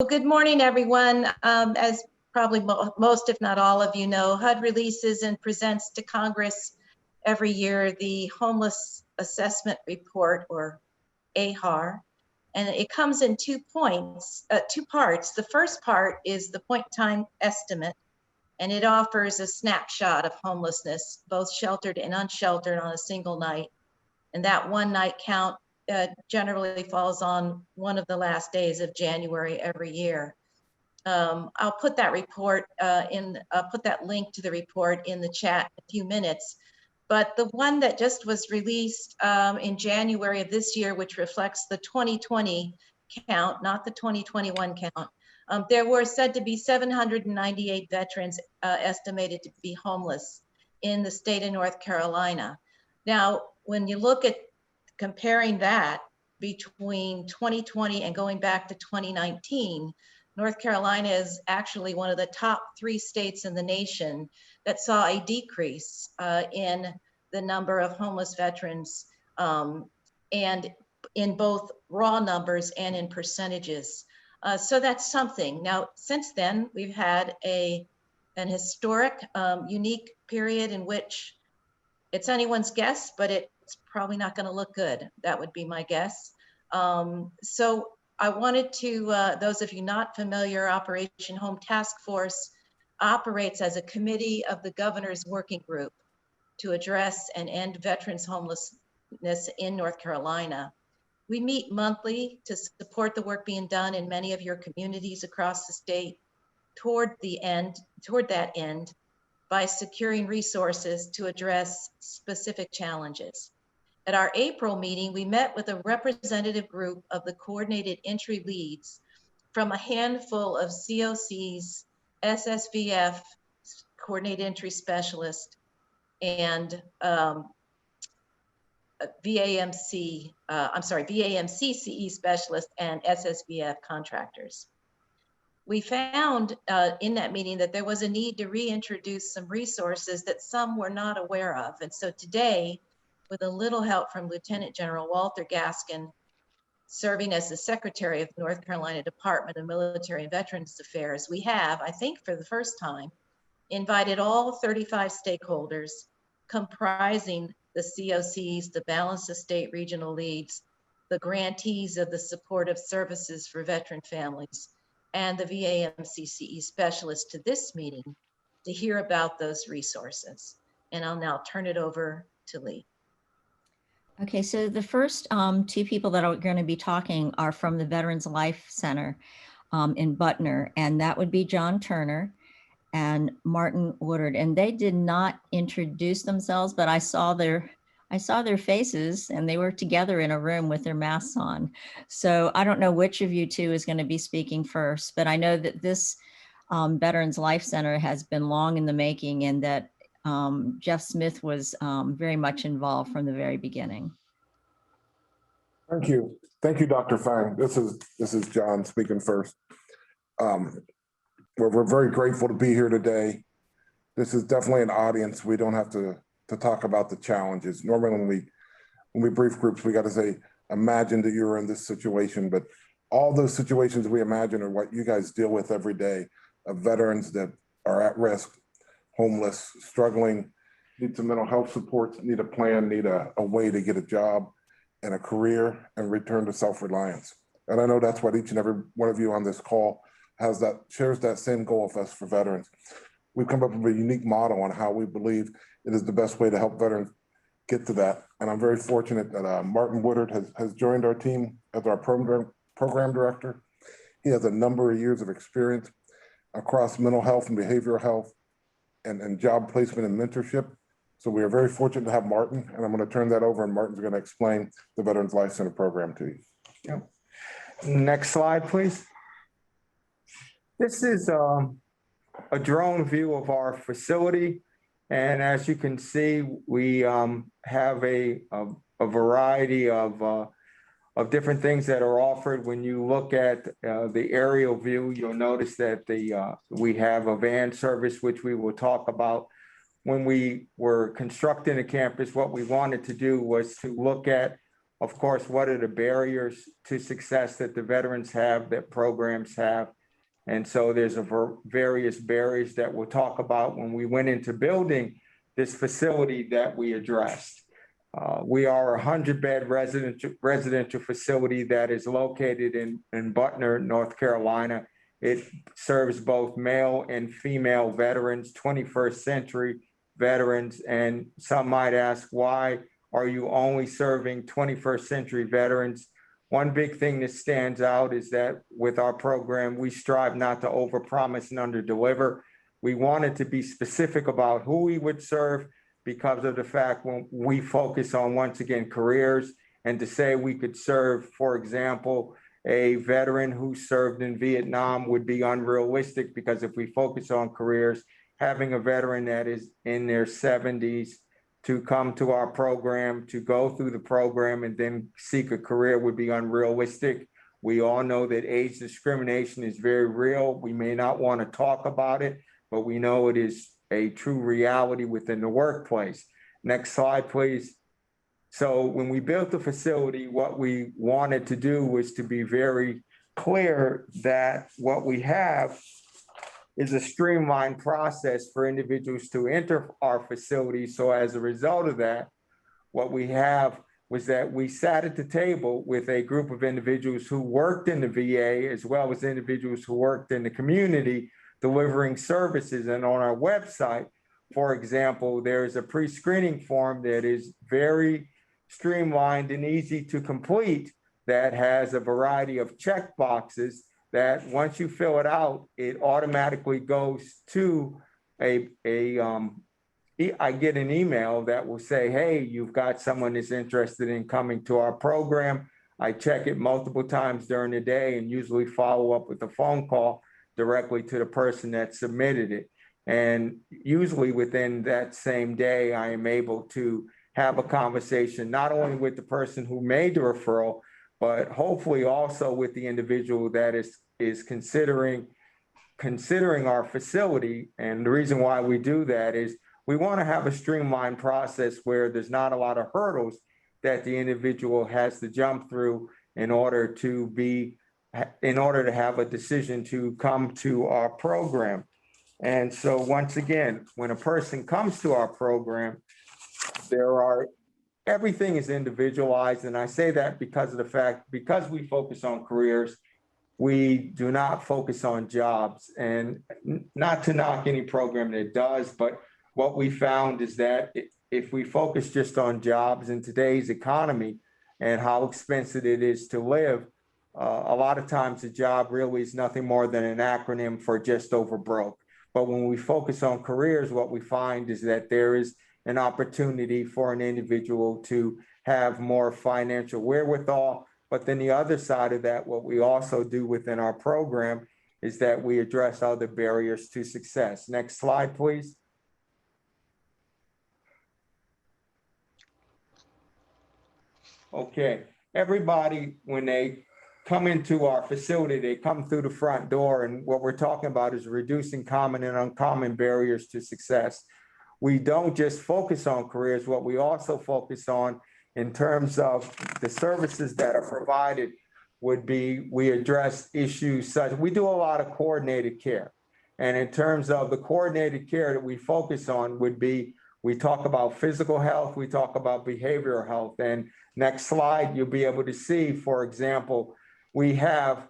Well, good morning, everyone. As probably most, if not all of you know, HUD releases and presents to Congress every year the Homeless Assessment Report, or AHAR, and it comes in two parts. The first part is the point-in-time estimate, and it offers a snapshot of homelessness, both sheltered and unsheltered, on a single night. And that one night count generally falls on one of the last days of January every year. I'll put that report put that link to the report in the chat in a few minutes. But the one that just was released in January of this year, which reflects the 2020 count, not the 2021 count, there were said to be 798 veterans estimated to be homeless in the state of North Carolina. Now, when you look at comparing that between 2020 and going back to 2019, North Carolina is actually one of the top 3 states in the nation that saw a decrease in the number of homeless veterans, and in both raw numbers and in percentages. So that's something. Now, since then, we've had an historic, unique period in which it's anyone's guess, but it's probably not going to look good. That would be my guess. So I wanted to, those of you not familiar, Operation Home Task Force operates as a committee of the governor's working group to address and end veterans homelessness in North Carolina. We meet monthly to support the work being done in many of your communities across the state toward that end by securing resources to address specific challenges. At our April meeting, we met with a representative group of the coordinated entry leads from a handful of COCs, SSVF, coordinated entry specialist, and VAMC CE specialist and SSVF contractors. We found in that meeting that there was a need to reintroduce some resources that some were not aware of. And so today, with a little help from Lieutenant General Walter Gaskin, serving as the Secretary of North Carolina Department of Military and Veterans Affairs, we have, I think for the first time, invited all 35 stakeholders comprising the COCs, the Balanced Estate Regional Leads, the grantees of the Supportive Services for Veteran Families, and the VAMCCE specialist to this meeting to hear about those resources. And I'll now turn it over to Lee. Okay, so the first 2 people that are going to be talking are from the Veterans Life Center in Butner, and that would be John Turner and Martin Woodard. And they did not introduce themselves, but I saw their faces, and they were together in a room with their masks on. So I don't know which of you 2 is going to be speaking first, but I know that this Veterans Life Center has been long in the making, and that Jeff Smith was very much involved from the very beginning. Thank you. Thank you, Dr. Fang. This is John speaking first. We're very grateful to be here today. This is definitely an audience we don't have to talk about the challenges. Normally when we brief groups, we got to say, imagine that you're in this situation, but all those situations we imagine are what you guys deal with every day, of veterans that are at risk, homeless, struggling, need some mental health supports, need a plan, need a way to get a job and a career and return to self-reliance. And I know that's what each and every one of you on this call shares that same goal with us for veterans. We've come up with a unique model on how we believe it is the best way to help veterans get to that. And I'm very fortunate that Martin Woodard has joined our team as our program director. He has a number of years of experience across mental health and behavioral health and job placement and mentorship. So we are very fortunate to have Martin, and I'm going to turn that over, and Martin's going to explain the Veterans Life Center program to you. Yep. Next slide, please. This is a drone view of our facility. And as you can see, we have a variety of different things that are offered. When you look at the aerial view, you'll notice that we have a van service, which we will talk about. When we were constructing the campus, what we wanted to do was to look at Of course, what are the barriers to success that the veterans have, that programs have? And so there's various barriers that we'll talk about when we went into building this facility that we addressed. We are a 100-bed residential facility that is located in Butner, North Carolina. It serves both male and female veterans, 21st century veterans. And some might ask, why are you only serving 21st century veterans? One big thing that stands out is that with our program, we strive not to overpromise and underdeliver. We wanted to be specific about who we would serve because of the fact when we focus on, once again, careers, and to say we could serve, for example, a veteran who served in Vietnam would be unrealistic, because if we focus on careers, having a veteran that is in their 70s to come to our program, to go through the program and then seek a career would be unrealistic. We all know that age discrimination is very real. We may not want to talk about it, but we know it is a true reality within the workplace. Next slide, please. So when we built the facility, what we wanted to do was to be very clear that what we have is a streamlined process for individuals to enter our facility. So as a result of that, what we have was that we sat at the table with a group of individuals who worked in the VA, as well as individuals who worked in the community delivering services. And on our website, for example, there is a pre-screening form that is very streamlined and easy to complete that has a variety of check boxes that once you fill it out, it automatically goes to I get an email that will say, hey, you've got someone that's interested in coming to our program. I check it multiple times during the day and usually follow up with a phone call directly to the person that submitted it. And usually within that same day, I am able to have a conversation, not only with the person who made the referral, but hopefully also with the individual that is considering our facility. And the reason why we do that is we want to have a streamlined process where there's not a lot of hurdles that the individual has to jump through in order to have a decision to come to our program. And so once again, when a person comes to our program, everything is individualized. And I say that because of the fact, because we focus on careers, we do not focus on jobs. And not to knock any program that does, but what we found is that if we focus just on jobs in today's economy and how expensive it is to live, a lot of times a job really is nothing more than an acronym for just over broke. But when we focus on careers, what we find is that there is an opportunity for an individual to have more financial wherewithal. But then the other side of that, what we also do within our program is that we address other barriers to success. Next slide, please. Okay, everybody, when they come into our facility, they come through the front door, and what we're talking about is reducing common and uncommon barriers to success. We don't just focus on careers. What we also focus on in terms of the services that are provided would be, we address issues such, we do a lot of coordinated care. And in terms of the coordinated care that we focus on would be, we talk about physical health, we talk about behavioral health. And next slide, you'll be able to see, for example, we have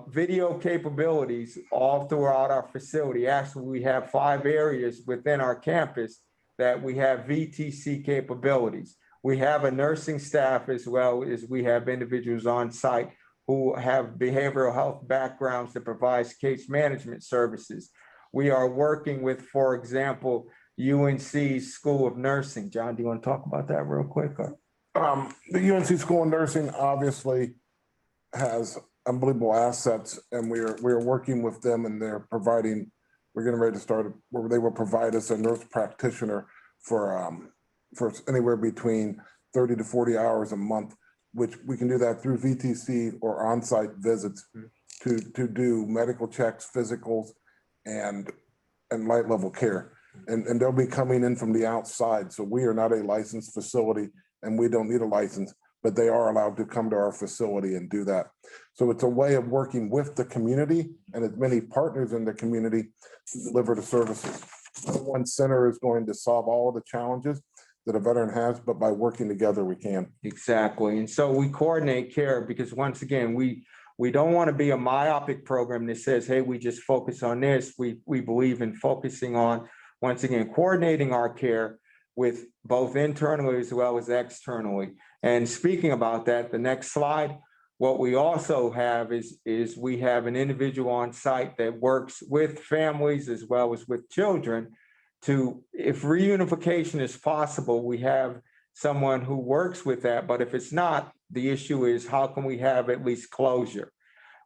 video capabilities all throughout our facility. Actually, we have 5 areas within our campus that we have VTC capabilities. We have a nursing staff, as well as we have individuals on site who have behavioral health backgrounds that provides case management services. We are working with, for example, UNC School of Nursing. John, do you want to talk about that real quick? Or? The UNC School of Nursing obviously has unbelievable assets, and we're working with them, and we're getting ready to start where they will provide us a nurse practitioner for anywhere between 30 to 40 hours a month, which we can do that through VTC or on-site visits to do medical checks, physicals, and light level care. And they'll be coming in from the outside. So we are not a licensed facility and we don't need a license, but they are allowed to come to our facility and do that. So it's a way of working with the community and as many partners in the community to deliver the services. No one center is going to solve all of the challenges that a veteran has, but by working together, we can. Exactly. And so we coordinate care because once again, we don't want to be a myopic program that says, hey, we just focus on this. We believe in focusing on, once again, coordinating our care with both internally as well as externally. And speaking about that, the next slide, what we also have is we have an individual on site that works with families as well as with children to, if reunification is possible, we have someone who works with that. But if it's not, the issue is how can we have at least closure?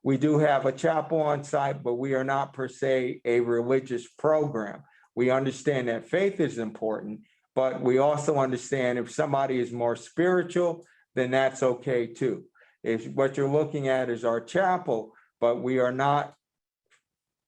We do have a chapel on site, but we are not per se a religious program. We understand that faith is important, but we also understand if somebody is more spiritual, then that's okay too. If what you're looking at is our chapel, but we are not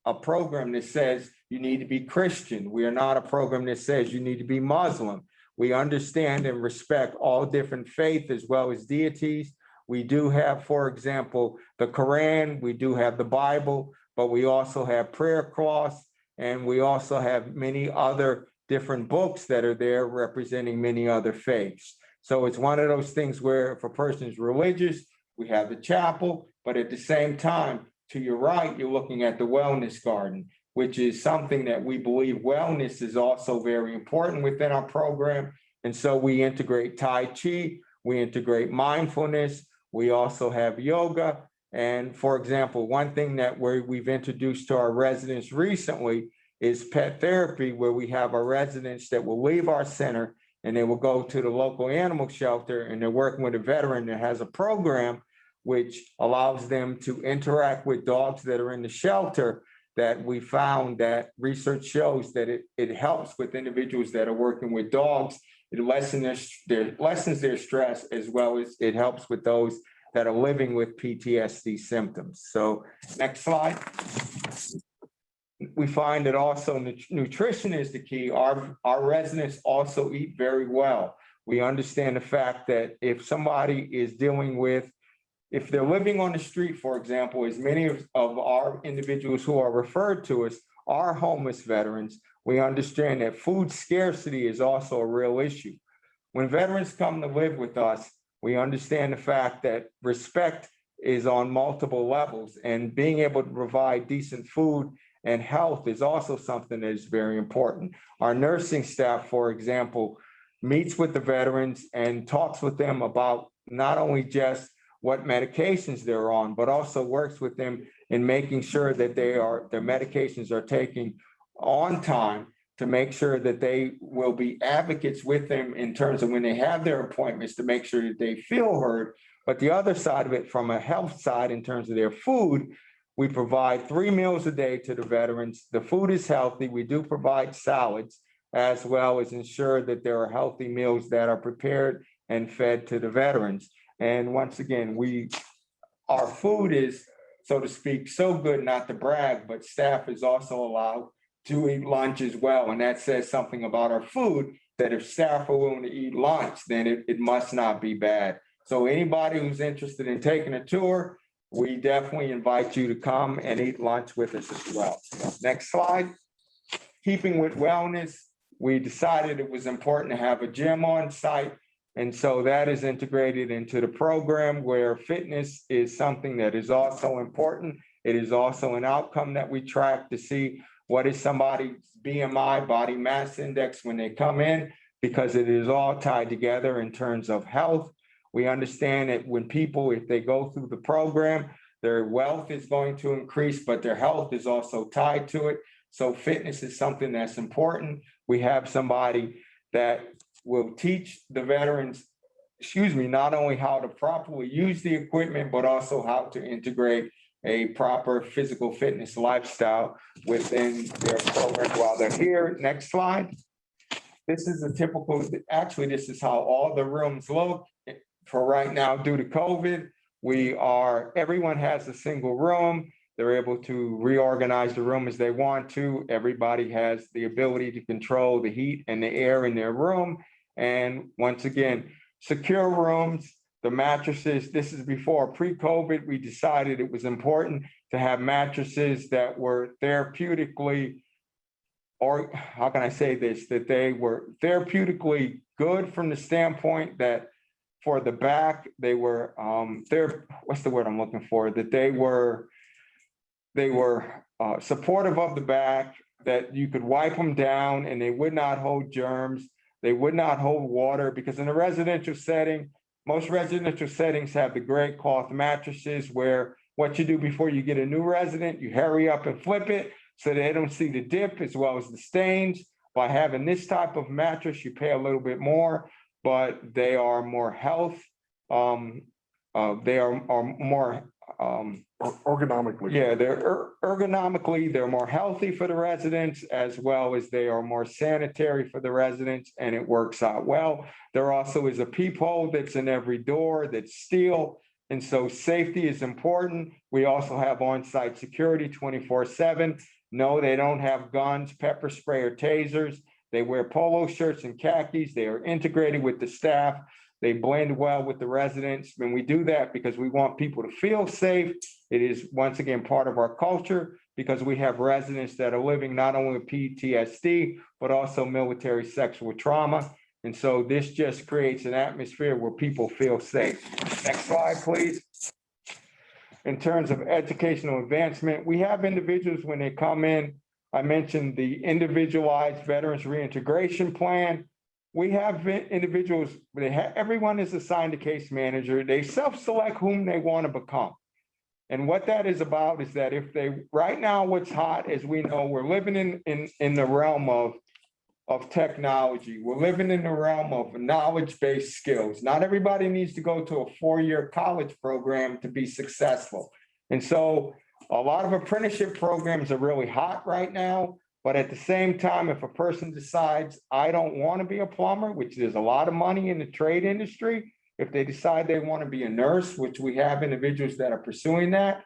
a program that says you need to be Christian. We are not a program that says you need to be Muslim. We understand and respect all different faiths as well as deities. We do have, for example, the Quran, we do have the Bible, but we also have prayer cloths, and we also have many other different books that are there representing many other faiths. So it's one of those things where if a person is religious, we have the chapel, but at the same time, to your right, you're looking at the wellness garden, which is something that we believe wellness is also very important within our program. And so we integrate Tai Chi, we integrate mindfulness, we also have yoga. And for example, one thing that we've introduced to our residents recently is pet therapy, where we have our residents that will leave our center and they will go to the local animal shelter and they're working with a veteran that has a program which allows them to interact with dogs that are in the shelter, that we found that research shows that it helps with individuals that are working with dogs. It lessens their stress, as well as it helps with those that are living with PTSD symptoms. So next slide. We find that also nutrition is the key. Our residents also eat very well. We understand the fact that if somebody is dealing with, if they're living on the street, for example, as many of our individuals who are referred to us are homeless veterans, we understand that food scarcity is also a real issue. When veterans come to live with us, we understand the fact that respect is on multiple levels, and being able to provide decent food and health is also something that is very important. Our nursing staff, for example, meets with the veterans and talks with them about not only just what medications they're on, but also works with them in making sure that their medications are taken on time, to make sure that they will be advocates with them in terms of when they have their appointments, to make sure that they feel heard. But the other side of it, from a health side, in terms of their food, we provide 3 meals a day to the veterans. The food is healthy. We do provide salads, as well as ensure that there are healthy meals that are prepared and fed to the veterans. And once again, our food is, so to speak, so good, not to brag, but staff is also allowed to eat lunch as well. And that says something about our food, that if staff are willing to eat lunch, then it must not be bad. So anybody who's interested in taking a tour, we definitely invite you to come and eat lunch with us as well. Next slide. Keeping with wellness, we decided it was important to have a gym on site. And so that is integrated into the program, where fitness is something that is also important. It is also an outcome that we track to see what is somebody's BMI, body mass index, when they come in, because it is all tied together in terms of health. We understand that when people, if they go through the program, their wealth is going to increase, but their health is also tied to it. So fitness is something that's important. We have somebody that will teach the veterans, not only how to properly use the equipment, but also how to integrate a proper physical fitness lifestyle within their program while they're here. Next slide. This is a typical, actually, this is how all the rooms look for right now due to COVID. Everyone has a single room. They're able to reorganize the room as they want to. Everybody has the ability to control the heat and the air in their room. And once again, secure rooms. the mattresses, this is before pre-COVID, we decided it was important to have mattresses that were therapeutically, or how can I say this, that they were therapeutically good from the standpoint that for the back, they were, what's the word I'm looking for? That they were supportive of the back, that you could wipe them down and they would not hold germs. They would not hold water, because in a residential setting, most residential settings have the gray cloth mattresses where what you do before you get a new resident, you hurry up and flip it so they don't see the dip as well as the stains. By having this type of mattress, you pay a little bit more, but they are more health. They are more Ergonomically. yeah, they're ergonomically, they're more healthy for the residents, as well as they are more sanitary for the residents, and it works out well. There also is a peephole that's in every door that's steel, and so safety is important. We also have on-site security 24/7. No, they don't have guns, pepper spray, or tasers. They wear polo shirts and khakis. They are integrated with the staff. They blend well with the residents. And we do that because we want people to feel safe. It is, once again, part of our culture, because we have residents that are living not only with PTSD, but also military sexual trauma. And so this just creates an atmosphere where people feel safe. Next slide, please. In terms of educational advancement, we have individuals when they come in. I mentioned the individualized veterans reintegration plan. We have individuals, everyone is assigned a case manager. They self-select whom they want to become. And what that is about is that if they, right now, what's hot, as we know, we're living in the realm of technology. We're living in the realm of knowledge-based skills. Not everybody needs to go to a 4-year college program to be successful. And so a lot of apprenticeship programs are really hot right now. But at the same time, if a person decides, I don't want to be a plumber, which there's a lot of money in the trade industry, if they decide they want to be a nurse, which we have individuals that are pursuing that,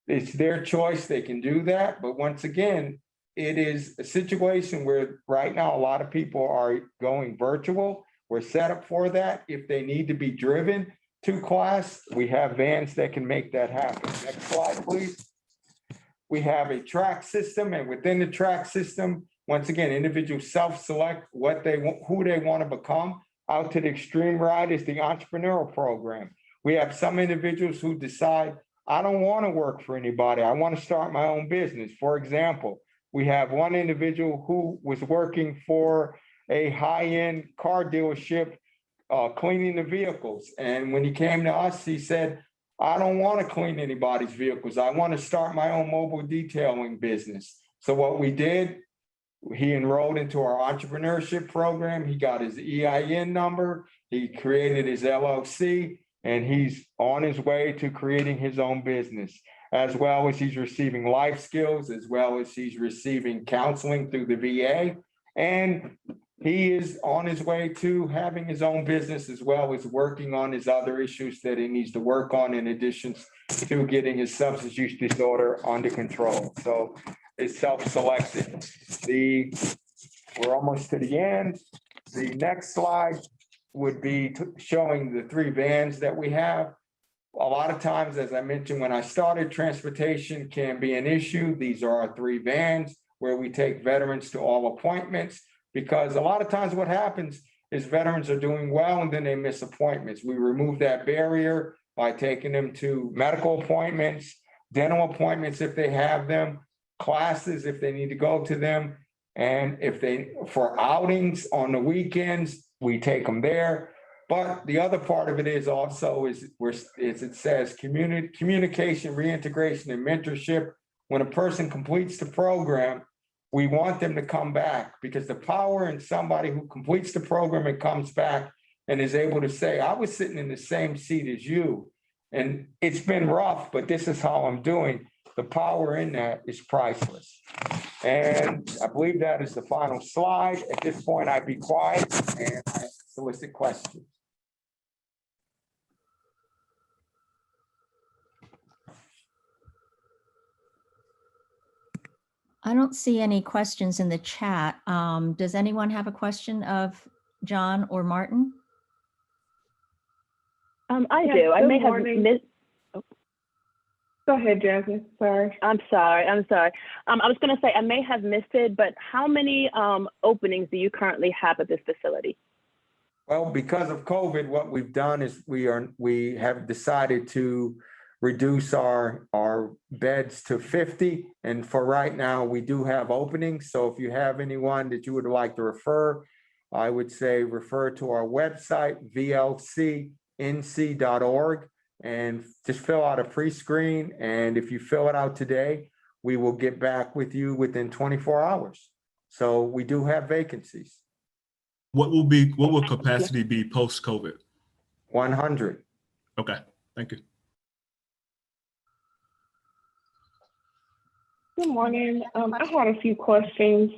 it's their choice, they can do that. But once again, it is a situation where right now, a lot of people are going virtual. We're set up for that. If they need to be driven to class, we have vans that can make that happen. Next slide, please. We have a track system, and within the track system, once again, individuals self-select what they want, who they want to become. Out to the extreme right is the entrepreneurial program. We have some individuals who decide, I don't want to work for anybody. I want to start my own business. For example, we have one individual who was working for a high-end car dealership, cleaning the vehicles. And when he came to us, he said, I don't want to clean anybody's vehicles. I want to start my own mobile detailing business. So what we did, he enrolled into our entrepreneurship program. He got his EIN number. He created his LLC, and he's on his way to creating his own business, as well as he's receiving life skills, as well as he's receiving counseling through the VA. And he is on his way to having his own business, as well as working on his other issues that he needs to work on, in addition to getting his substance use disorder under control. So it's self-selected. We're almost to the end. The next slide would be showing the 3 vans that we have. A lot of times, as I mentioned, when I started, transportation can be an issue. These are our 3 vans where we take veterans to all appointments. Because a lot of times what happens is veterans are doing well and then they miss appointments. We remove that barrier by taking them to medical appointments, dental appointments if they have them, classes if they need to go to them. And for outings on the weekends, we take them there. But the other part of it is also it says communication, reintegration, and mentorship. When a person completes the program, we want them to come back, because the power in somebody who completes the program and comes back and is able to say, I was sitting in the same seat as you, and it's been rough, but this is how I'm doing. The power in that is priceless. And I believe that is the final slide. At this point, I'd be quiet and I solicit questions. I don't see any questions in the chat. Does anyone have a question of John or Martin? I Yes, do. I good may have morning. missed. Go ahead, Jasmine. Sorry. I'm sorry. I was going to say I may have missed it, but how many openings do you currently have at this facility? Well, because of COVID, what we've done is we have decided to reduce our beds to 50. And for right now, we do have openings. So if you have anyone that you would like to refer, I would say refer to our website, vlcnc.org, and just fill out a pre-screen. And if you fill it out today, we will get back with you within 24 hours. So we do have vacancies. What will capacity be post-COVID? 100. Okay, thank you. Good morning. I had a few questions.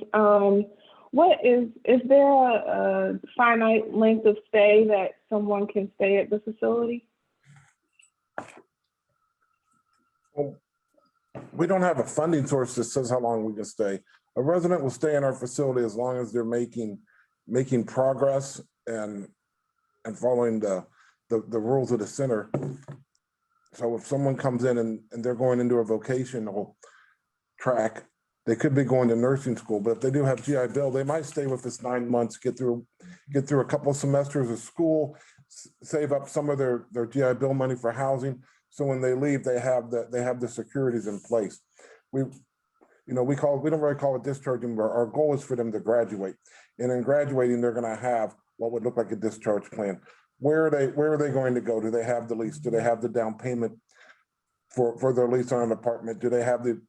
Is there a finite length of stay that someone can stay at the facility? Well, we don't have a funding source that says how long we can stay. A resident will stay in our facility as long as they're making progress and following the rules of the center. So if someone comes in and they're going into a vocational track, they could be going to nursing school, but if they do have GI Bill, they might stay with us 9 months, get through a couple of semesters of school, save up some of their GI Bill money for housing. So when they leave, they have the securities in place. We don't really call it discharging, but our goal is for them to graduate. And in graduating, they're going to have what would look like a discharge plan. Where are they going to go? Do they have the lease? Do they have the down payment for their lease on an apartment? Do they have the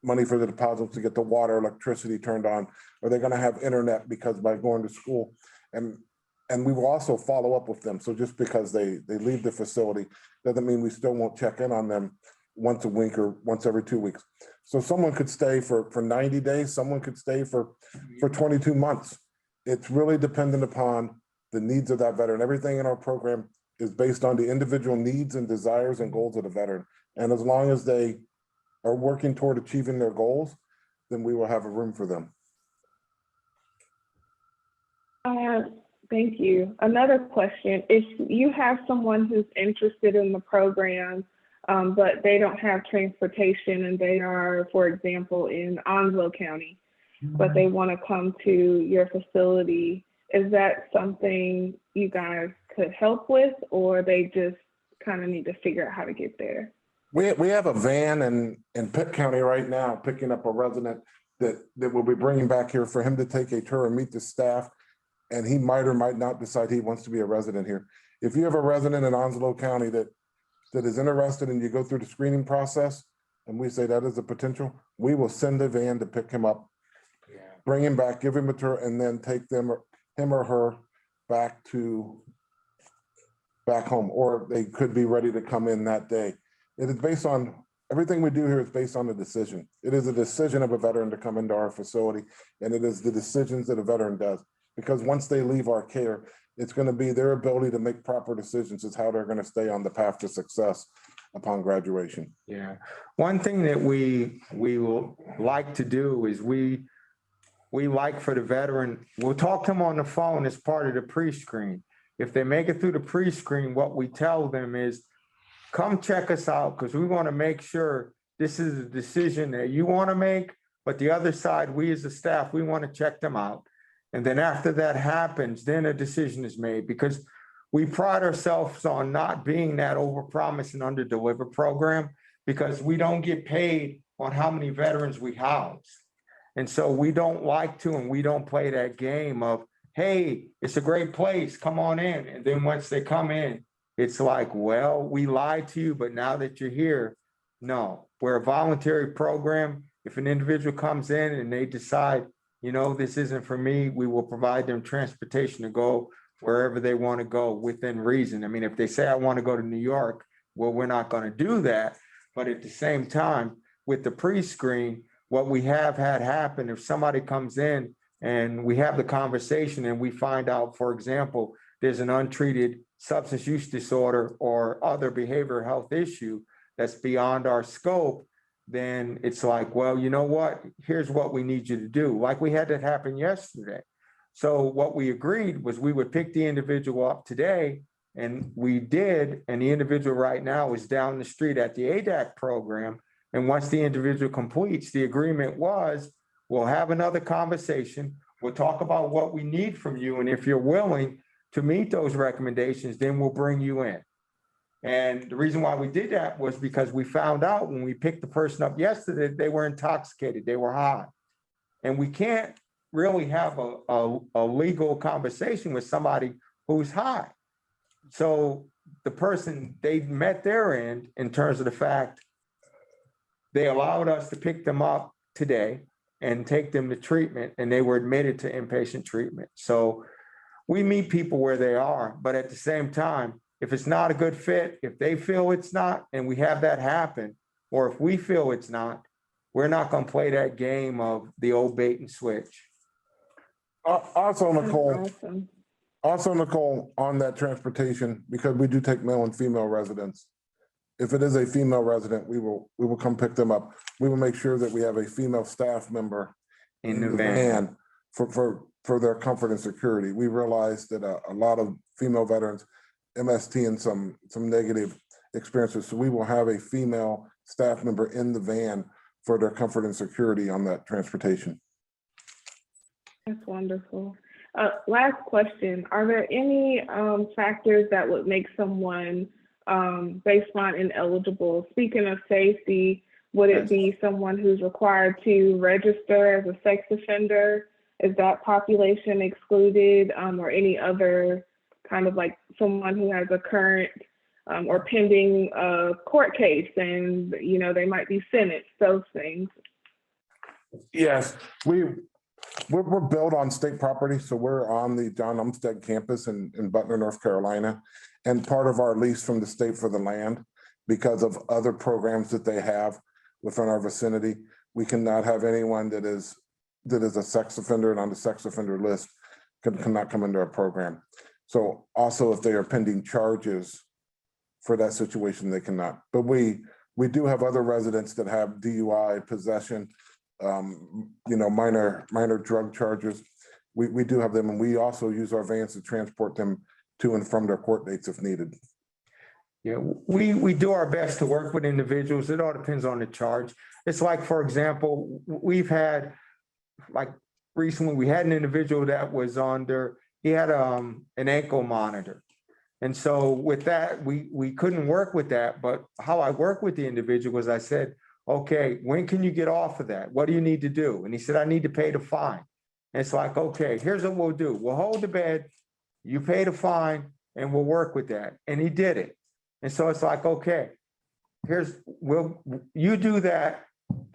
money for the deposits to get the water, electricity turned on? Are they going to have internet because by going to school? And we will also follow up with them. So just because they leave the facility doesn't mean we still won't check in on them once a week or once every 2 weeks. So someone could stay for 90 days, someone could stay for 22 months. It's really dependent upon the needs of that veteran. Everything in our program is based on the individual needs and desires and goals of the veteran. And as long as they are working toward achieving their goals, then we will have a room for them. Thank you. Another question, if you have someone who's interested in the program, but they don't have transportation and they are, for example, in Onslow County, but they want to come to your facility, is that something you guys could help with, or they just kind of need to figure out how to get there? We have a van in Pitt County right now picking up a resident that we'll be bringing back here for him to take a tour and meet the staff. And he might or might not decide he wants to be a resident here. If you have a resident in Onslow County that is interested and you go through the screening process and we say that is a potential, we will send a van to pick him up, bring him back, give him a tour, and then take him or her back home, or they could be ready to come in that day. It is based on, everything we do here is based on a decision. It is a decision of a veteran to come into our facility, and it is the decisions that a veteran does. Because once they leave our care, it's going to be their ability to make proper decisions is how they're going to stay on the path to success upon graduation. Yeah. One thing that we will like to do is we like for the veteran, we'll talk to them on the phone as part of the pre-screen. If they make it through the pre-screen, what we tell them is, come check us out, because we want to make sure this is a decision that you want to make, but the other side, we as a staff, we want to check them out. And then after that happens, then a decision is made, because we pride ourselves on not being that overpromise and underdeliver program, because we don't get paid on how many veterans we house. And so we don't like to, and we don't play that game of, hey, it's a great place, come on in. And then once they come in, it's like, well, we lied to you, but now that you're here, no, we're a voluntary program. If an individual comes in and they decide, this isn't for me, we will provide them transportation to go wherever they want to go within reason. I mean, if they say, I want to go to New York, well, we're not going to do that. But at the same time, with the pre-screen, what we have had happen, if somebody comes in and we have the conversation and we find out, for example, there's an untreated substance use disorder or other behavioral health issue that's beyond our scope, then it's like, well, you know what? Here's what we need you to do. Like we had that happen yesterday. So what we agreed was we would pick the individual up today And we did, and the individual right now is down the street at the ADAC program. And once the individual completes, the agreement was, we'll have another conversation. We'll talk about what we need from you. And if you're willing to meet those recommendations, then we'll bring you in. And the reason why we did that was because we found out when we picked the person up yesterday, they were intoxicated, they were high. And we can't really have a legal conversation with somebody who's high. So the person, they met their end in terms of the fact they allowed us to pick them up today and take them to treatment, and they were admitted to inpatient treatment. So we meet people where they are, but at the same time, if it's not a good fit, if they feel it's not, and we have that happen, or if we feel it's not, we're not going to play that game of the old bait and switch. Also, Nicole, Awesome. on that transportation, because we do take male and female residents. If it is a female resident, we will come pick them up. We will make sure that we have a female staff member In the van. for their comfort and security. We realize that a lot of female veterans, MST and some negative experiences. So we will have a female staff member in the van for their comfort and security on that transportation. That's wonderful. Last question. Are there any factors that would make someone baseline ineligible? Speaking of safety, would it be someone who's required to register as a sex offender? Is that population excluded, or any other kind of like someone who has a current or pending court case and, you know, they might be sentenced, those things? Yes, we're built on state property, so we're on the John Umstead campus in Butner, North Carolina. And part of our lease from the state for the land, because of other programs that they have within our vicinity, we cannot have anyone that is a sex offender and on the sex offender list cannot come into our program. So also if they are pending charges for that situation, they cannot. But we do have other residents that have DUI, possession, minor drug charges. We do have them, and we also use our vans to transport them to and from their court dates if needed. Yeah, we do our best to work with individuals. It all depends on the charge. It's like, for example, we've had, like recently, we had an individual that was he had an ankle monitor. And so with that, we couldn't work with that. But how I work with the individual was I said, okay, when can you get off of that? What do you need to do? And he said, I need to pay the fine. And it's like, okay, here's what we'll do. We'll hold the bed, you pay the fine, and we'll work with that. And he did it. And so it's like, okay, you do that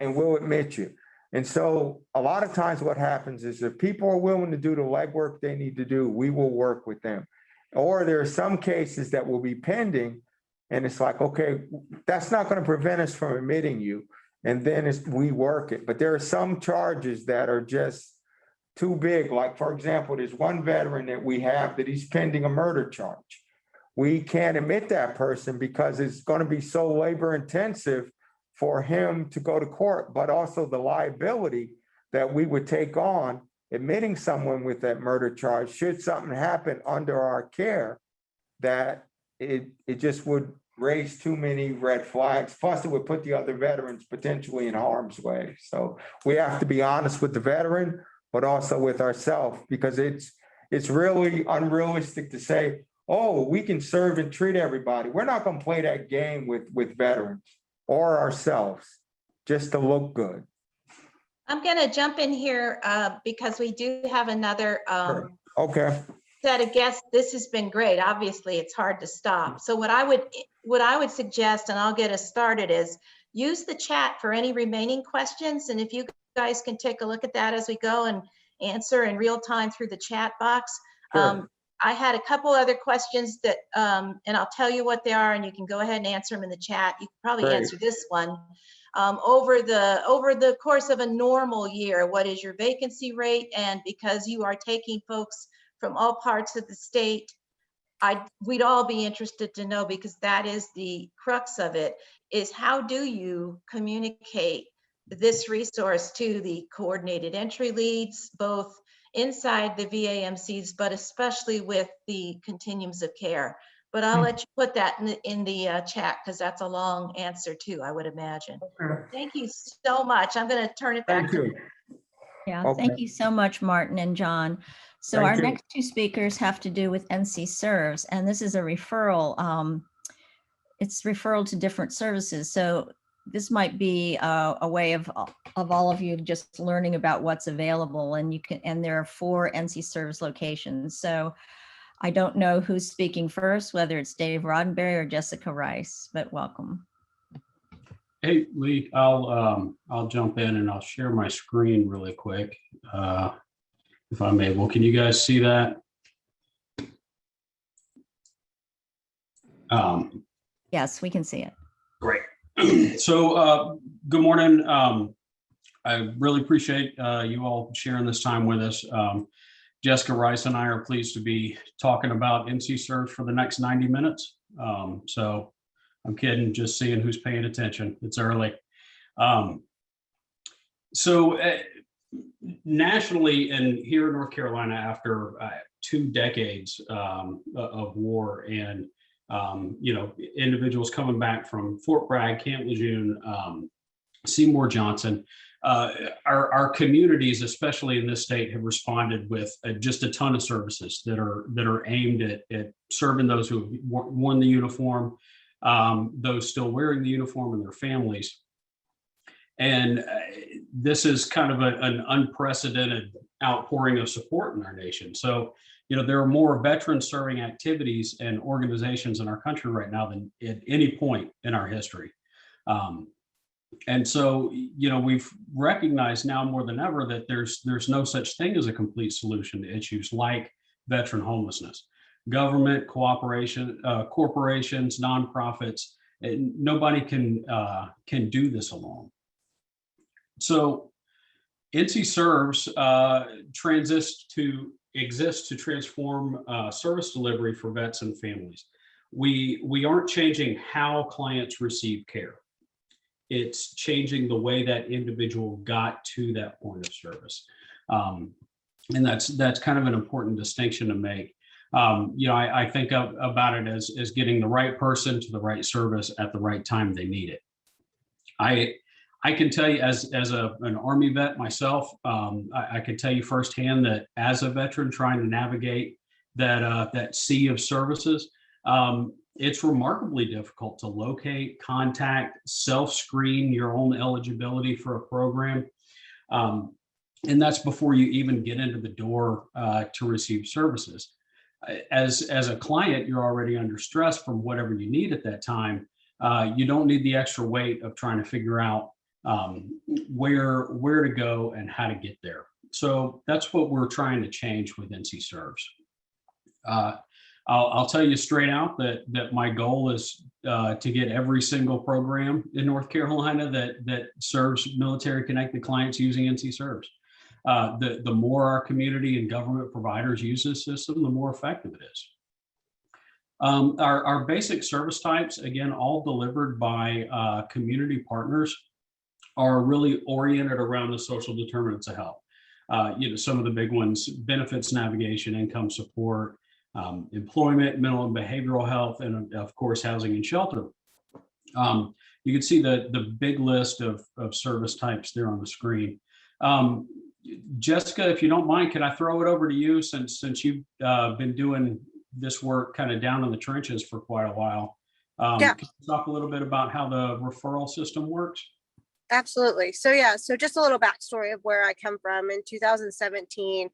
and we'll admit you. And so a lot of times what happens is if people are willing to do the legwork they need to do, we will work with them. Or there are some cases that will be pending, and it's like, okay, that's not going to prevent us from admitting you. And then we work it. But there are some charges that are just too big. Like, for example, there's one veteran that we have that he's pending a murder charge. We can't admit that person because it's going to be so labor intensive for him to go to court, but also the liability that we would take on admitting someone with that murder charge should something happen under our care, that it just would raise too many red flags. Plus, it would put the other veterans potentially in harm's way. So we have to be honest with the veteran, but also with ourselves, because it's really unrealistic to say, oh, we can serve and treat everybody. We're not going to play that game with veterans or ourselves just to look good. I'm going to jump in here because we do have another Okay. set of guests. This has been great. Obviously, it's hard to stop. So what I would suggest, and I'll get us started, is use the chat for any remaining questions. And if you guys can take a look at that as we go and answer in real time through the chat box. Sure. I had a couple other questions that, and I'll tell you what they are, and you can go ahead and answer them in the chat. You can probably Great. answer this one. Over the course of a normal year, what is your vacancy rate? And because you are taking folks from all parts of the state, we'd all be interested to know, because that is the crux of it, is how do you communicate this resource to the coordinated entry leads, both inside the VAMCs, but especially with the continuums of care. But I'll let you put that in the chat because that's a long answer too, I would imagine. Okay. Thank you so much. I'm going to turn it back Thank to you. Yeah, Okay. thank you so much, Martin and John. So Thank our you. next two speakers have to do with NC Serves, and this is a referral. It's referral to different services. So this might be a way of all of you just learning about what's available, and there are 4 NC Serves locations. So I don't know who's speaking first, whether it's Dave Roddenberry or Jessica Rice, but welcome. Hey, Lee, I'll jump in and I'll share my screen really quick, if I'm able. Can you guys see that? Yes, we can see it. Great. So, good morning. I really appreciate you all sharing this time with us. Jessica Rice and I are pleased to be talking about NC Serves for the next 90 minutes. So I'm kidding, just seeing who's paying attention. It's early. So nationally and here in North Carolina, after 2 decades of war and individuals coming back from Fort Bragg, Camp Lejeune, Seymour Johnson, our communities, especially in this state, have responded with just a ton of services that are aimed at serving those who have worn the uniform, those still wearing the uniform, and their families. And this is kind of an unprecedented outpouring of support in our nation. So, there are more veteran serving activities and organizations in our country right now than at any point in our history. And so, we've recognized now more than ever that there's no such thing as a complete solution to issues like veteran homelessness. Government, cooperation, corporations, nonprofits, nobody can do this alone. So NC Serves exists to transform service delivery for vets and families. We aren't changing how clients receive care. It's changing the way that individual got to that point of service. And that's kind of an important distinction to make. I think about it as getting the right person to the right service at the right time they need it. I can tell you as an Army vet myself, I can tell you firsthand that as a veteran trying to navigate that sea of services, it's remarkably difficult to locate, contact, self-screen your own eligibility for a program. And that's before you even get into the door to receive services. As a client, you're already under stress from whatever you need at that time. You don't need the extra weight of trying to figure out where to go and how to get there. So that's what we're trying to change with NC Serves. I'll tell you straight out that my goal is to get every single program in North Carolina that serves military connected clients using NC Serves. The more our community and government providers use this system, the more effective it is. Our basic service types, again, all delivered by community partners, are really oriented around the social determinants of health. Some of the big ones: benefits navigation, income support, employment, mental and behavioral health, and of course, housing and shelter. You can see the big list of service types there on the screen. Jessica, if you don't mind, can I throw it over to you since you've been doing this work kind of down in the trenches for quite a while? Yeah. Can you talk a little bit about how the referral system works? Absolutely. So just a little backstory of where I come from. In 2017,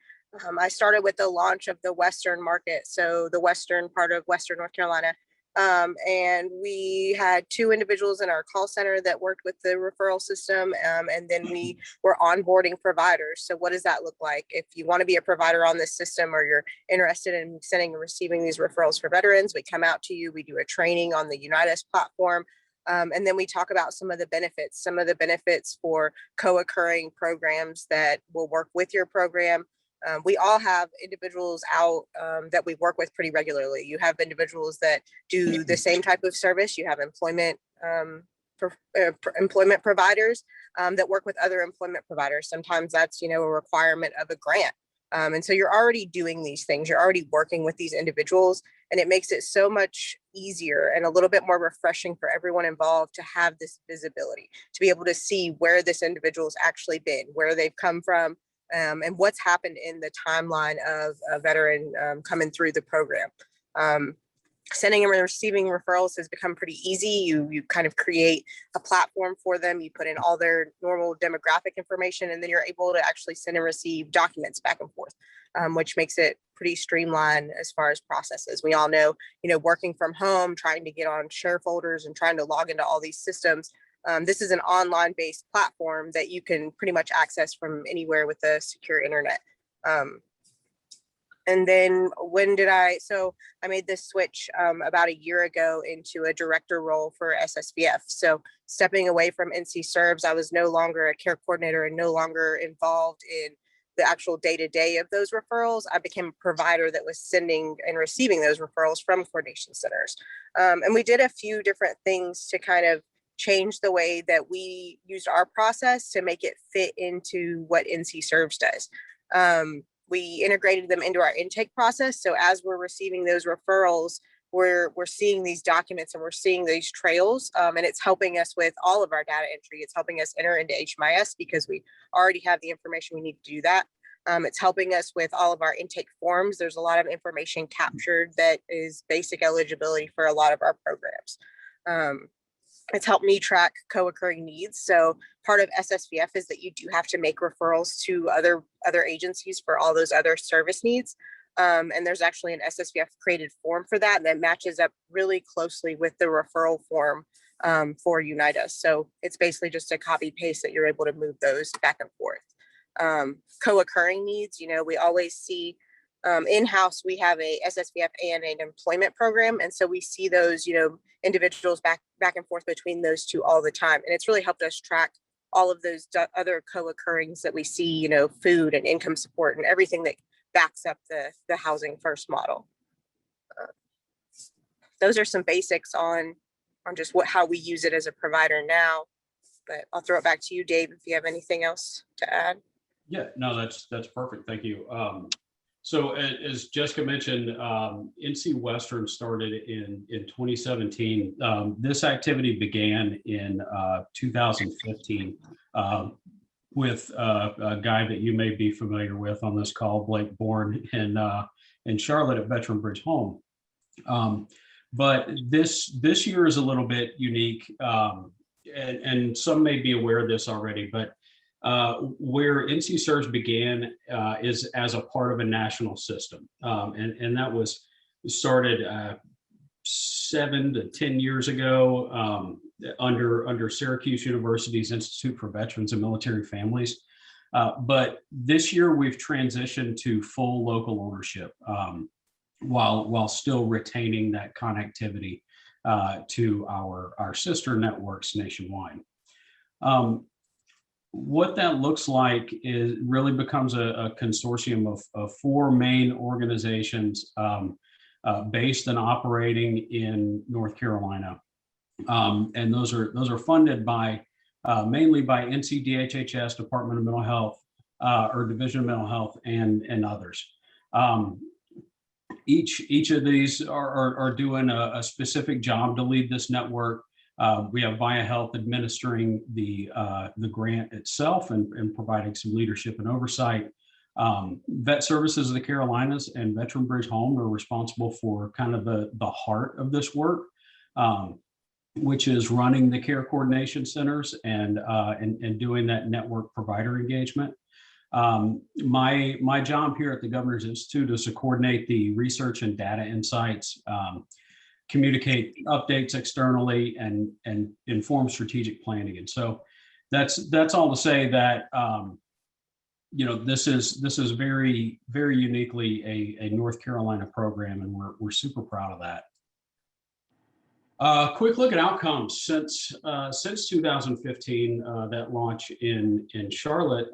I started with the launch of the Western market, so the western part of Western North Carolina. And we had 2 individuals in our call center that worked with the referral system. And then we were onboarding providers. So what does that look like? If you want to be a provider on this system, or you're interested in sending and receiving these referrals for veterans, we come out to you, we do a training on the Unitas platform. And then we talk about some of the benefits for co-occurring programs that will work with your program. We all have individuals out that we work with pretty regularly. You have individuals that do the same type of service. You have employment providers that work with other employment providers. Sometimes that's, a requirement of a grant. And so you're already doing these things. You're already working with these individuals. And it makes it so much easier and a little bit more refreshing for everyone involved to have this visibility, to be able to see where this individual's actually been, where they've come from, and what's happened in the timeline of a veteran coming through the program. Sending and receiving referrals has become pretty easy. You kind of create a platform for them. You put in all their normal demographic information, and then you're able to actually send and receive documents back and forth, which makes it pretty streamlined as far as processes. We all know, working from home, trying to get on share folders and trying to log into all these systems. This is an online-based platform that you can pretty much access from anywhere with a secure internet. And then so I made this switch about a year ago into a director role for SSVF. So stepping away from NC Serves, I was no longer a care coordinator and no longer involved in the actual day-to-day of those referrals. I became a provider that was sending and receiving those referrals from coordination centers. And we did a few different things to kind of change the way that we used our process to make it fit into what NC Serves does. We integrated them into our intake process. So as we're receiving those referrals, we're seeing these documents and we're seeing these trails, and it's helping us with all of our data entry. It's helping us enter into HMIS because we already have the information we need to do that. It's helping us with all of our intake forms. There's a lot of information captured that is basic eligibility for a lot of our programs. It's helped me track co-occurring needs. So part of SSVF is that you do have to make referrals to other agencies for all those other service needs. And there's actually an SSVF created form for that matches up really closely with the referral form for UNITA. So it's basically just a copy paste that you're able to move those back and forth. Co-occurring needs, we always see in-house, we have a SSVF and an employment program. And so we see those, individuals back and forth between those two all the time. And it's really helped us track all of those other co-occurrings that we see, food and income support and everything that backs up the housing first model. Those are some basics on just how we use it as a provider now, but I'll throw it back to you, Dave, if you have anything else to add. Yeah, no, that's perfect. Thank you. So as Jessica mentioned, NC Western started in 2017. This activity began in 2015 with a guy that you may be familiar with on this call, Blake Bourne, in Charlotte at Veteran Bridge Home. But this year is a little bit unique, and some may be aware of this already, but where NC Serves began is as a part of a national system. And that was started 7 to 10 years ago under Syracuse University's Institute for Veterans and Military Families. But this year we've transitioned to full local ownership while still retaining that connectivity to our sister networks nationwide. What that looks like is really becomes a consortium of 4 main organizations based and operating in North Carolina, and those are funded by mainly by NCDHHS, Department of Mental Health, or Division of Mental Health, and others. Each of these are doing a specific job to lead this network. We have Via Health administering the grant itself and providing some leadership and oversight. Vet Services of the Carolinas and Veteran Bridge Home are responsible for kind of the heart of this work, which is running the care coordination centers and doing that network provider engagement. My job here at the Governor's Institute is to coordinate the research and data insights, communicate updates externally, and inform strategic planning. And so that's all to say that this is very, very uniquely a North Carolina program, and we're super proud of that. Quick look at outcomes since 2015, that launch in Charlotte.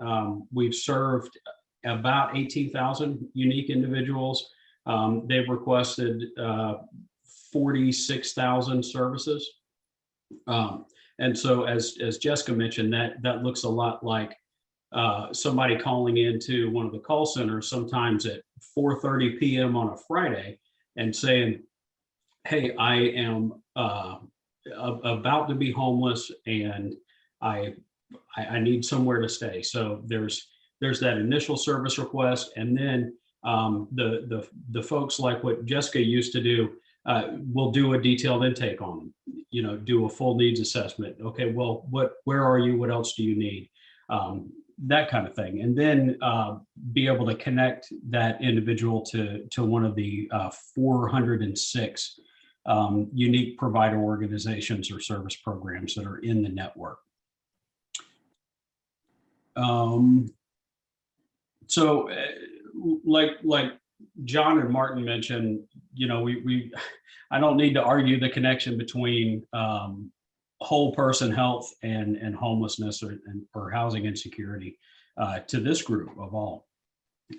We've served about 18,000 unique individuals. They've requested 46,000 services. And so as Jessica mentioned, that looks a lot like somebody calling into one of the call centers sometimes at 4:30 p.m. on a Friday and saying, hey, I am about to be homeless and I need somewhere to stay. So there's that initial service request, and then the folks like what Jessica used to do will do a detailed intake on them. You know, do a full needs assessment. Okay, well, where are you? What else do you need? That kind of thing, and then be able to connect that individual to one of the 406 unique provider organizations or service programs that are in the network. So like John and Martin mentioned, you know, I don't need to argue the connection between whole person health and homelessness or housing insecurity to this group of all.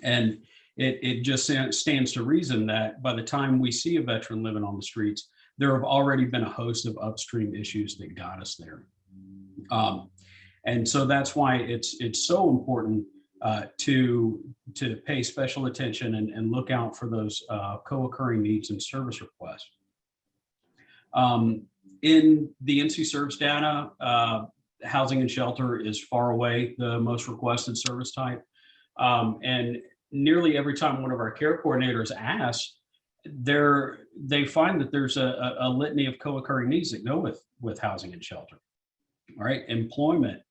And it just stands to reason that by the time we see a veteran living on the streets, there have already been a host of upstream issues that got us there. And so that's why it's so important to pay special attention and look out for those co-occurring needs and service requests. In the NC Serves data, housing and shelter is far away the most requested service type. And nearly every time one of our care coordinators asks, they find that there's a litany of co-occurring needs that go with housing and shelter. All right, employment,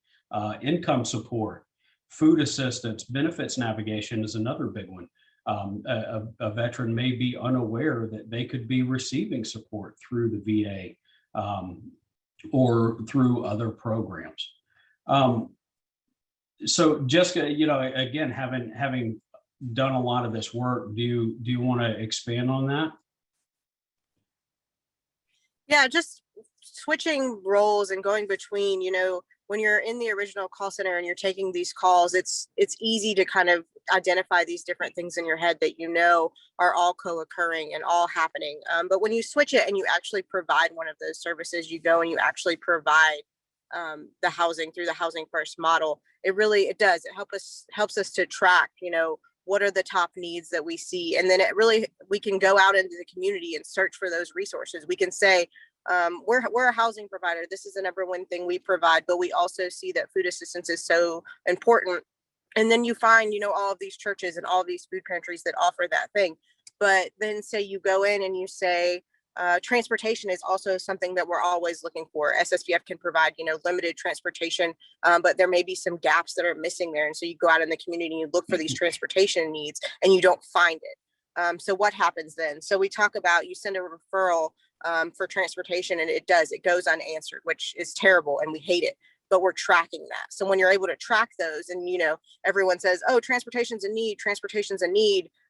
income support, food assistance, benefits navigation is another big one. A veteran may be unaware that they could be receiving support through the VA or through other programs. So Jessica, you know, again, having done a lot of this work, do you want to expand on that? Yeah, just switching roles and going between, you know, when you're in the original call center and you're taking these calls, it's easy to kind of identify these different things in your head that you know are all co-occurring and all happening. But when you switch it and you actually provide one of those services, you go and you actually provide the housing through the housing first model. It helps us to track, you know, what are the top needs that we see, and then we can go out into the community and search for those resources. We can say, we're a housing provider. This is the number one thing we provide, but we also see that food assistance is so important. And then you find, you know, all of these churches and all of these food pantries that offer that thing. But then say you go in and you say, transportation is also something that we're always looking for. SSVF can provide, you know, limited transportation, but there may be some gaps that are missing there. And so you go out in the community and you look for these transportation needs and you don't find it. So what happens then? So we talk about, you send a referral for transportation and it goes unanswered, which is terrible and we hate it, but we're tracking that. So when you're able to track those and, you know, everyone says, oh, transportation's a need,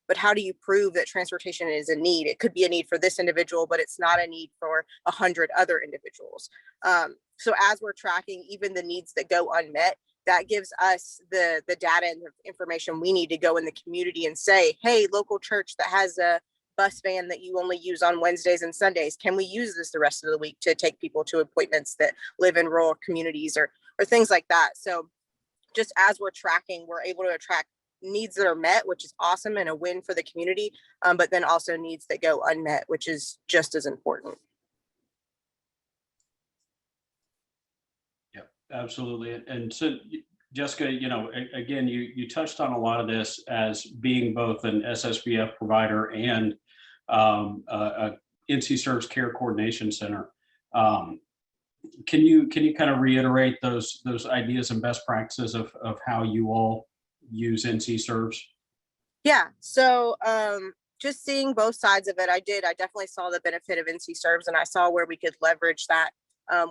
but how do you prove that transportation is a need? It could be a need for this individual, but it's not a need for 100 other individuals. So as we're tracking even the needs that go unmet, that gives us the data and the information we need to go in the community and say, hey, local church that has a bus van that you only use on Wednesdays and Sundays, can we use this the rest of the week to take people to appointments that live in rural communities or things like that? So just as we're tracking, we're able to attract needs that are met, which is awesome and a win for the community, but then also needs that go unmet, which is just as important. Yeah, absolutely. And so Jessica, you know, again, you touched on a lot of this as being both an SSVF provider and a NC Serves Care Coordination Center. Can you kind of reiterate those ideas and best practices of how you all use NC Serves? Yeah, so just seeing both sides of it, I definitely saw the benefit of NC Serves, and I saw where we could leverage that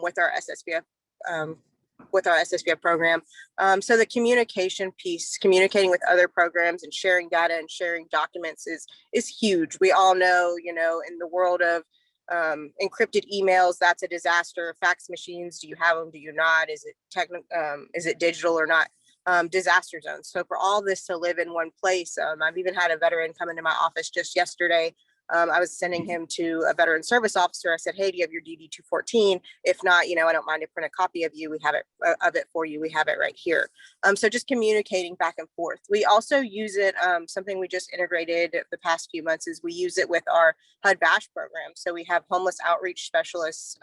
with our SSVF program. So the communication piece, communicating with other programs and sharing data and sharing documents is huge. We all know, you know, in the world of encrypted emails, that's a disaster. Fax machines, do you have them? Do you not? Is it digital or not? Disaster zones. So for all this to live in one place, I've even had a veteran come into my office just yesterday I was sending him to a veteran service officer. I said, hey, do you have your DD 214? If not, you know, I don't mind to print a copy of you. We have it for you. We have it right here. So just communicating back and forth. We also use it. Something we just integrated the past few months is we use it with our HUD VASH program. So we have homeless outreach specialists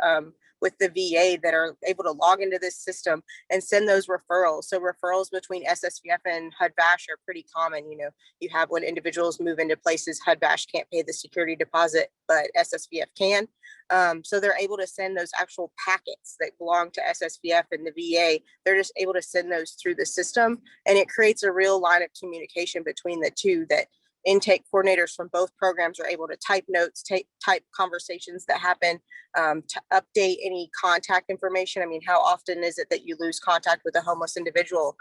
with the VA that are able to log into this system and send those referrals. So referrals between SSVF and HUD VASH are pretty common. You know, you have when individuals move into places, HUD VASH can't pay the security deposit, but SSVF can. So they're able to send those actual packets that belong to SSVF and the VA. They're just able to send those through the system, and it creates a real line of communication between the two that intake coordinators from both programs are able to type notes, type conversations that happen, to update any contact information. I mean, how often is it that you lose contact with a homeless individual?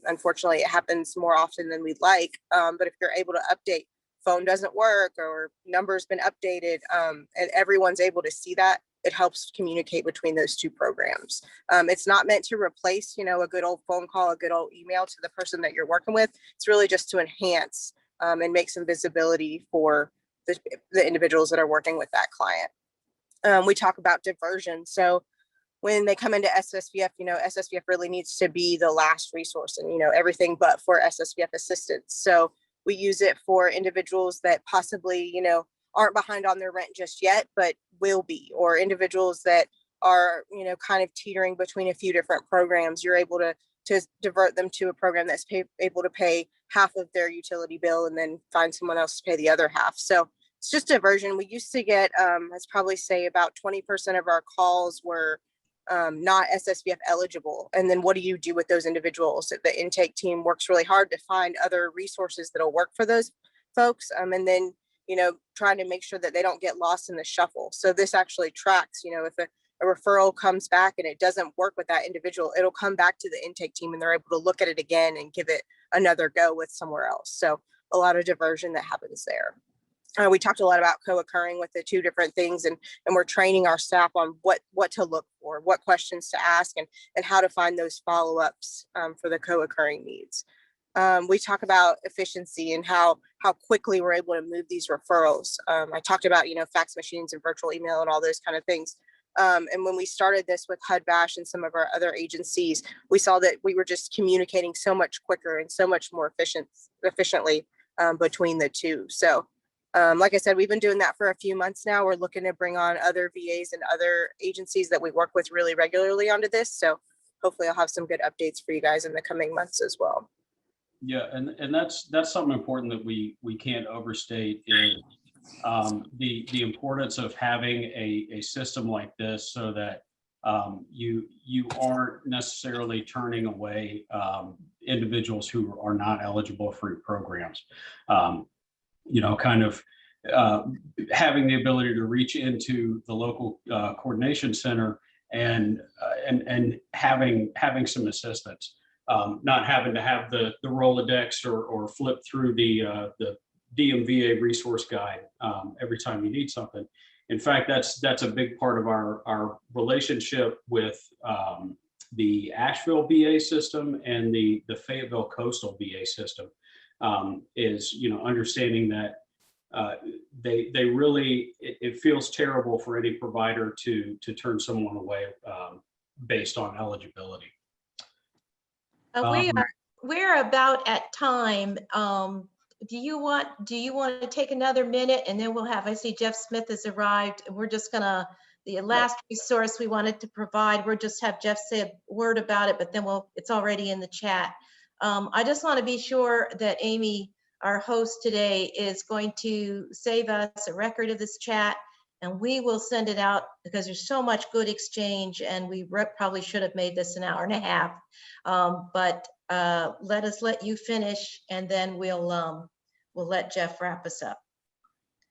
Unfortunately, it happens more often than we'd like. But if you're able to update, phone doesn't work or number's been updated, and everyone's able to see that, it helps communicate between those two programs. It's not meant to replace, you know, a good old phone call, a good old email to the person that you're working with. It's really just to enhance and make some visibility for the individuals that are working with that client. We talk about diversion. So when they come into SSVF, you know, SSVF really needs to be the last resource and, you know, everything but for SSVF assistance. So we use it for individuals that possibly, you know, aren't behind on their rent just yet, but will be, or individuals that are, you know, kind of teetering between a few different programs. You're able to divert them to a program that's able to pay half of their utility bill and then find someone else to pay the other half. So it's just diversion. We used to get, let's probably say about 20% of our calls were not SSVF eligible. And then what do you do with those individuals? The intake team works really hard to find other resources that'll work for those folks. And then, you know, trying to make sure that they don't get lost in the shuffle. So this actually tracks, you know, if a referral comes back and it doesn't work with that individual, it'll come back to the intake team and they're able to look at it again and give it another go with somewhere else. So a lot of diversion that happens there. We talked a lot about co-occurring with the two different things, and we're training our staff on what to look for, what questions to ask, and how to find those follow-ups for the co-occurring needs. We talk about efficiency and how quickly we're able to move these referrals. I talked about, you know, fax machines and virtual email and all those kind of things. And when we started this with HUD VASH and some of our other agencies, we saw that we were just communicating so much quicker and so much more efficiently between the two. So like I said, we've been doing that for a few months now. We're looking to bring on other VAs and other agencies that we work with really regularly onto this. So hopefully I'll have some good updates for you guys in the coming months as well. Yeah, and that's something important that we can't overstate is the importance of having a system like this, so that you aren't necessarily turning away individuals who are not eligible for your programs. You know, kind of having the ability to reach into the local coordination center and having some assistance. Not having to have the Rolodex or flip through the DMVA resource guide every time you need something. In fact, that's a big part of our relationship with the Asheville VA system and the Fayetteville Coastal VA system. Is, you know, understanding that they really, it feels terrible for any provider to turn someone away based on eligibility. We're about at time. Do you want to take another minute, and then we'll have, I see Jeff Smith has arrived. We're just gonna, the last resource we wanted to provide, we'll just have Jeff say a word about it, but then it's already in the chat. I just want to be sure that Amy, our host today, is going to save us a record of this chat, and we will send it out because there's so much good exchange, and we probably should have made this an hour and a half. But let us let you finish, and then we'll let Jeff wrap us up.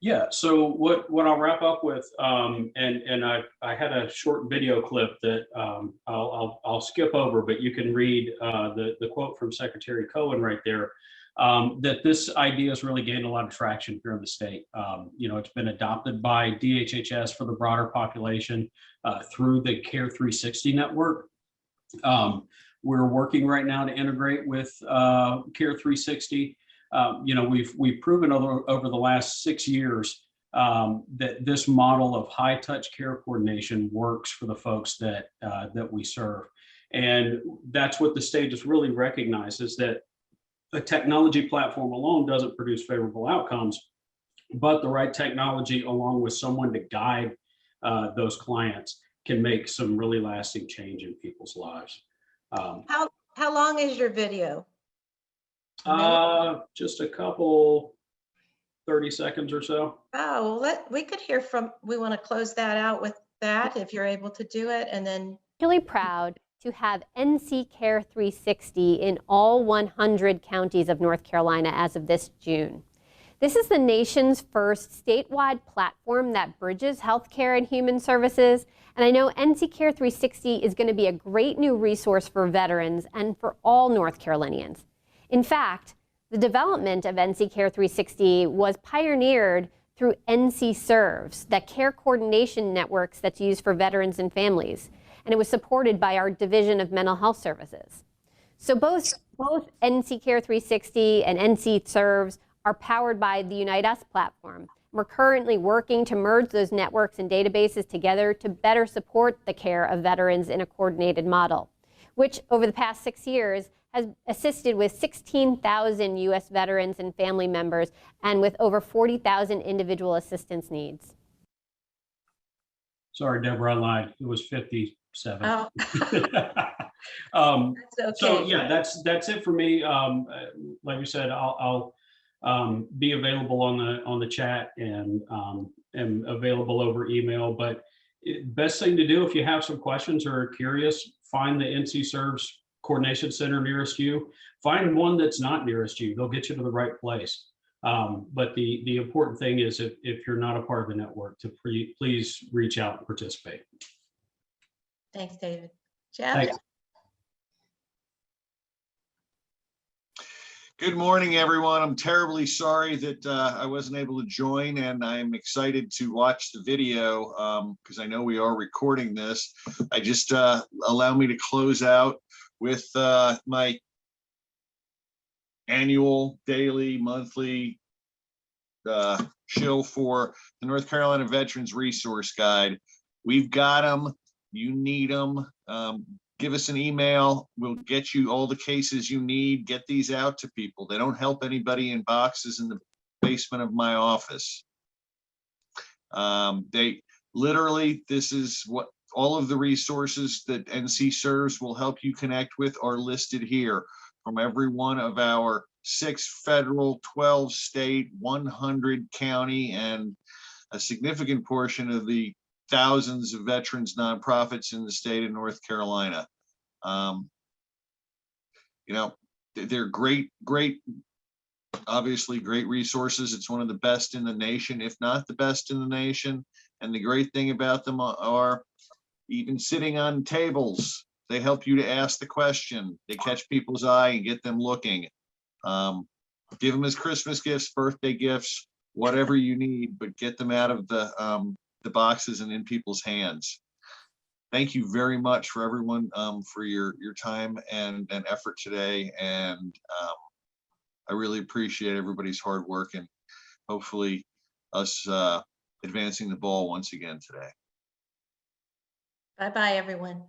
Yeah, so what I'll wrap up with, and I had a short video clip that I'll skip over, but you can read the quote from Secretary Cohen right there, that this idea has really gained a lot of traction here in the state. You know, it's been adopted by DHHS for the broader population through the Care 360 network. We're working right now to integrate with Care 360. You know, we've proven over the last 6 years that this model of high touch care coordination works for the folks that we serve. And that's what the state has really recognized, is that a technology platform alone doesn't produce favorable outcomes, but the right technology along with someone to guide those clients can make some really lasting change in people's lives. How long is your video? Just a couple, 30 seconds or so. Oh, well, we could hear from, we want to close that out with that if you're able to do it, and then. Really proud to have NC Care 360 in all 100 counties of North Carolina as of this June. This is the nation's first statewide platform that bridges healthcare and human services. And I know NC Care 360 is going to be a great new resource for veterans and for all North Carolinians. In fact, the development of NC Care 360 was pioneered through NC Serves, that care coordination networks that's used for veterans and families. And it was supported by our Division of Mental Health Services. So both NC Care 360 and NC Serves are powered by the Unite Us platform. We're currently working to merge those networks and databases together to better support the care of veterans in a coordinated model, which over the past 6 years has assisted with 16,000 U.S. veterans and family members, and with over 40,000 individual assistance needs. Sorry, Deborah, I lied. It was 57. Oh. That's okay. So yeah, that's it for me. Like you said, I'll be available on the chat and am available over email. But best thing to do if you have some questions or are curious, find the NC Serves Coordination Center nearest you. Find one that's not nearest you. They'll get you to the right place. But the important thing is if you're not a part of the network, to please reach out and participate. Thanks, David. Jeff? Thanks. Good morning, everyone. I'm terribly sorry that I wasn't able to join, and I'm excited to watch the video because I know we are recording this. I just allow me to close out with my annual, daily, monthly shill for the North Carolina Veterans Resource Guide. We've got them. You need them. Give us an email. We'll get you all the cases you need. Get these out to people. They don't help anybody in boxes in the basement of my office. They literally, this is what all of the resources that NC Serves will help you connect with are listed here from every one of our 6 federal, 12 state, 100 county, and a significant portion of the thousands of veterans nonprofits in the state of North Carolina. You know, they're great, obviously great resources. It's one of the best in the nation, if not the best in the nation. And the great thing about them are even sitting on tables, they help you to ask the question. They catch people's eye and get them looking. Give them as Christmas gifts, birthday gifts, whatever you need, but get them out of the boxes and in people's hands. Thank you very much for everyone for your time and effort today. And I really appreciate everybody's hard work and hopefully us advancing the ball once again today. Bye-bye, everyone.